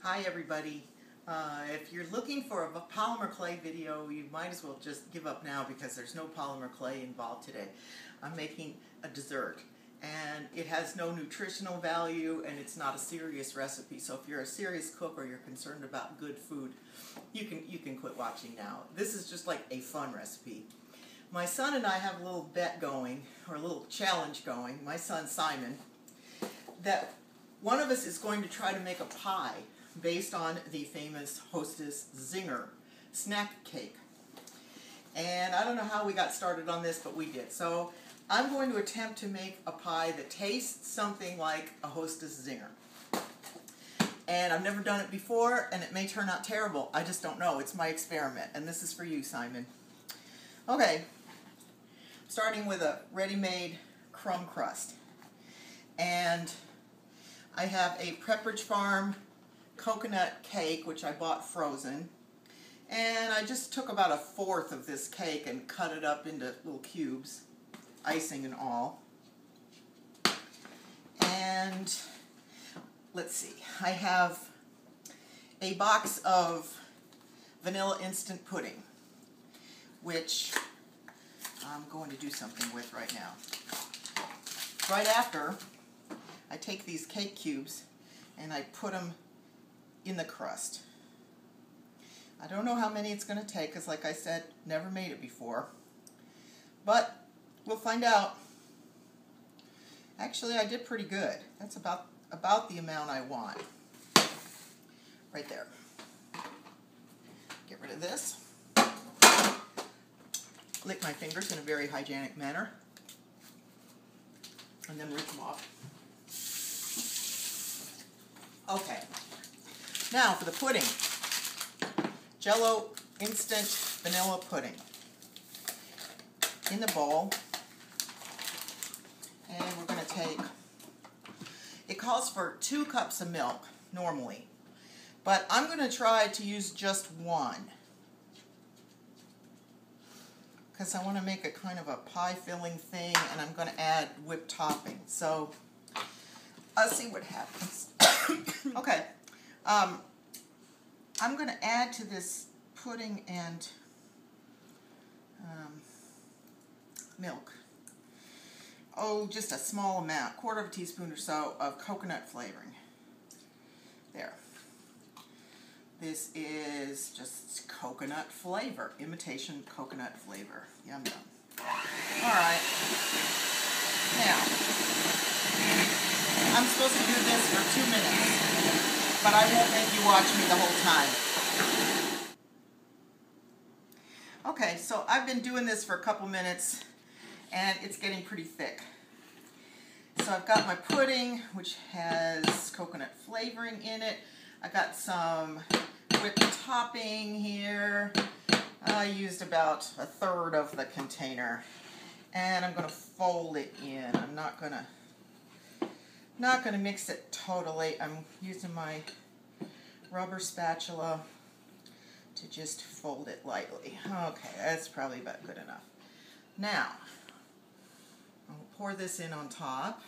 Hi everybody. If you're looking for a polymer clay video, you might as well just give up now because there's no polymer clay involved today. I'm making a dessert and it has no nutritional value and it's not a serious recipe. So if you're a serious cook or you're concerned about good food, you can quit watching now. This is just like a fun recipe. My son and I have a little bet going, or a little challenge going, my son Simon, that one of us is going to try to make a pie based on the famous Hostess Zinger snack cake. And I don't know how we got started on this, but we did. So I'm going to attempt to make a pie that tastes something like a Hostess Zinger. And I've never done it before, and it may turn out terrible. I just don't know. It's my experiment, and this is for you, Simon. Okay, starting with a ready-made crumb crust. And I have a Pepperidge Farm coconut cake, which I bought frozen, and I just took about 1/4 of this cake and cut it up into little cubes, icing and all. And let's see, I have a box of vanilla instant pudding, which I'm going to do something with right now. Right after, I take these cake cubes and I put them in the crust. I don't know how many it's going to take because, like I said, never made it before. But we'll find out. Actually, I did pretty good. That's about the amount I want. Right there. Get rid of this. Lick my fingers in a very hygienic manner. And then rip them off. Okay. Now for the pudding. Jell-O instant vanilla pudding. In the bowl. And we're going to take, it calls for 2 cups of milk normally. But I'm going to try to use just 1. Because I want to make a kind of a pie filling thing, and I'm going to add whipped topping. So I'll see what happens. Okay. I'm going to add to this pudding and milk. Oh, just a small amount, 1/4 teaspoon or so of coconut flavoring. There. This is just coconut flavor, imitation coconut flavor. Yum yum. All right. Now, I'm supposed to do this for 2 minutes, but I won't make you watch me the whole time. Okay, so I've been doing this for a couple minutes, and it's getting pretty thick. So I've got my pudding, which has coconut flavoring in it. I got some whipped topping here. I used about 1/3 of the container, and I'm going to fold it in. I'm not going to mix it totally. I'm using my rubber spatula to just fold it lightly. Okay, that's probably about good enough. Now, I'll pour this in on top.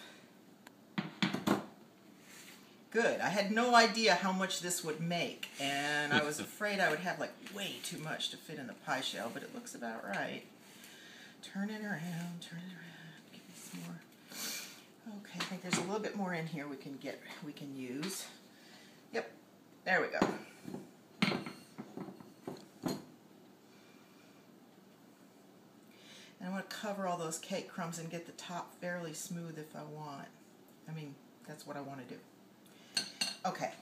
Good. I had no idea how much this would make, and I was afraid I would have like way too much to fit in the pie shell, but it looks about right. Turn it around, give me some more. Okay, I think there's a little bit more in here we can use. Yep, there we go. And I want to cover all those cake crumbs and get the top fairly smooth if I want. I mean, that's what I want to do. Okay.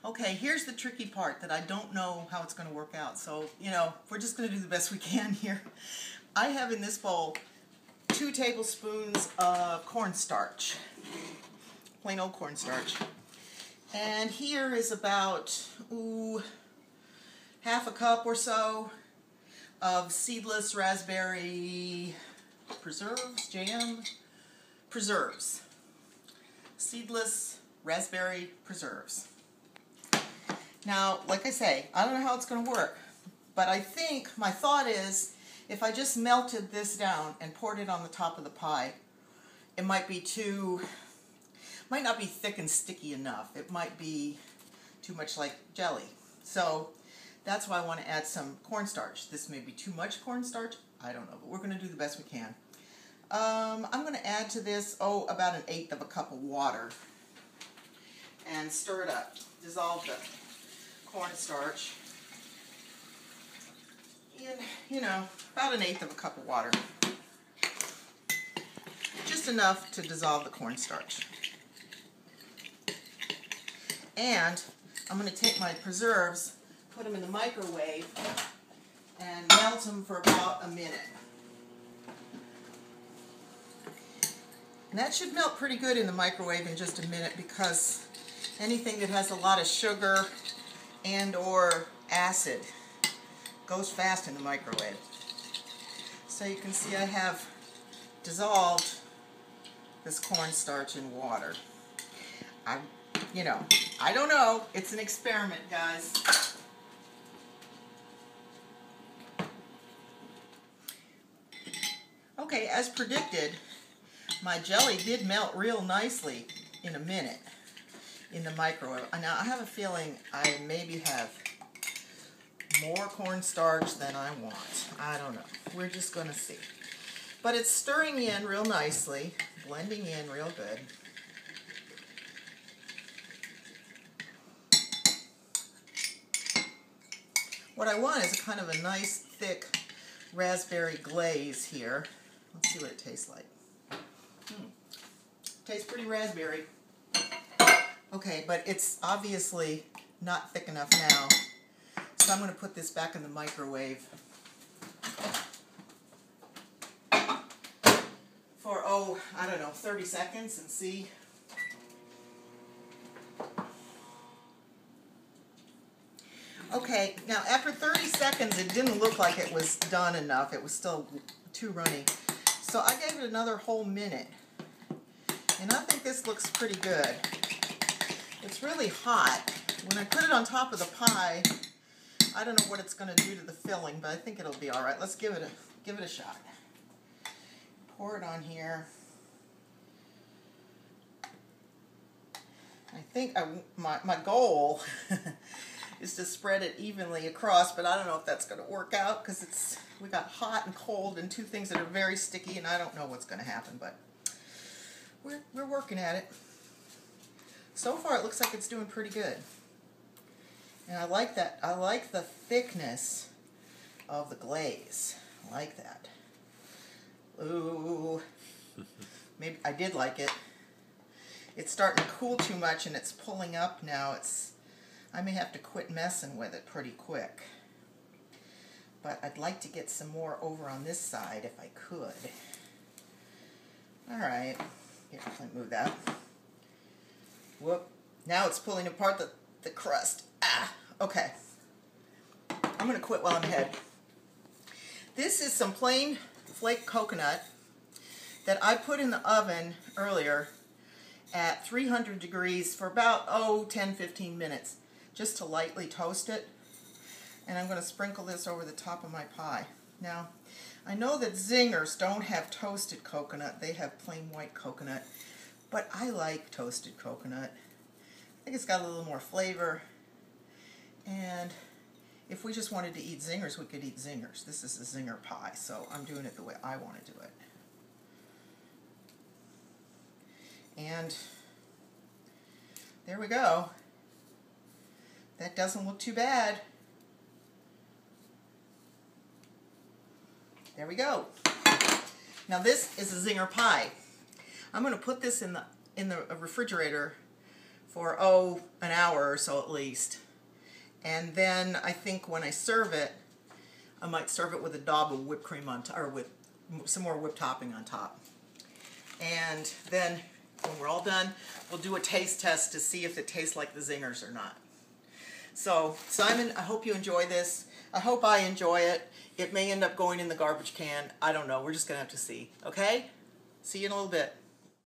Okay, here's the tricky part that I don't know how it's going to work out. So, you know, we're just going to do the best we can here. I have in this bowl 2 tablespoons of cornstarch, plain old cornstarch. And here is about, 1/2 cup or so of seedless raspberry preserves. Seedless raspberry preserves. Now, like I say, I don't know how it's going to work, but I think my thought is if I just melted this down and poured it on the top of the pie, it might not be thick and sticky enough. It might be too much like jelly. So that's why I want to add some cornstarch. This may be too much cornstarch. I don't know, but we're going to do the best we can. I'm going to add to this, about 1/8 of a cup of water. And stir it up. Dissolve the cornstarch in, about 1/8 of a cup of water. Just enough to dissolve the cornstarch. And I'm going to take my preserves, put them in the microwave, and melt them for about a minute. And that should melt pretty good in the microwave in just a minute, because anything that has a lot of sugar and or acid goes fast in the microwave. So you can see I have dissolved this cornstarch in water. I don't know. It's an experiment, guys. Okay, as predicted, my jelly did melt real nicely in a minute in the microwave. Now, I have a feeling I maybe have more cornstarch than I want. I don't know. We're just going to see. But it's stirring in real nicely, blending in real good. What I want is kind of a nice, thick raspberry glaze here. Let's see what it tastes like. Tastes pretty raspberry. Okay, but it's obviously not thick enough now. So I'm going to put this back in the microwave for, I don't know, 30 seconds and see. Okay, now after 30 seconds, it didn't look like it was done enough. It was still too runny. So I gave it another whole minute. And I think this looks pretty good. It's really hot. When I put it on top of the pie, I don't know what it's going to do to the filling, but I think it'll be all right. Let's give it a shot. Pour it on here. I think my goal is to spread it evenly across, but I don't know if that's going to work out, because we got hot and cold and two things that are very sticky, and I don't know what's going to happen, but we're working at it. So far it looks like it's doing pretty good. And I like that. I like the thickness of the glaze. I like that. Ooh. Maybe I did like it. It's starting to cool too much and it's pulling up now. I may have to quit messing with it pretty quick. But I'd like to get some more over on this side if I could. Alright. Here, let me move that. Whoop. Now it's pulling apart the crust. Okay. I'm going to quit while I'm ahead. This is some plain flake coconut that I put in the oven earlier at 300 degrees for about, 10-15 minutes, just to lightly toast it. And I'm going to sprinkle this over the top of my pie. Now, I know that Zingers don't have toasted coconut. They have plain white coconut. But I like toasted coconut. I think it's got a little more flavor. And if we just wanted to eat Zingers, we could eat Zingers. This is a Zinger pie, so I'm doing it the way I want to do it. And there we go. That doesn't look too bad. There we go. Now this is a Zinger pie. I'm going to put this in the refrigerator for an hour or so at least. And then I think when I serve it, I might serve it with a daub of whipped cream on top, or with some more whipped topping on top. And then when we're all done, we'll do a taste test to see if it tastes like the Zingers or not. So, Simon, I hope you enjoy this. I hope I enjoy it. It may end up going in the garbage can. I don't know. We're just going to have to see. Okay? See you in a little bit.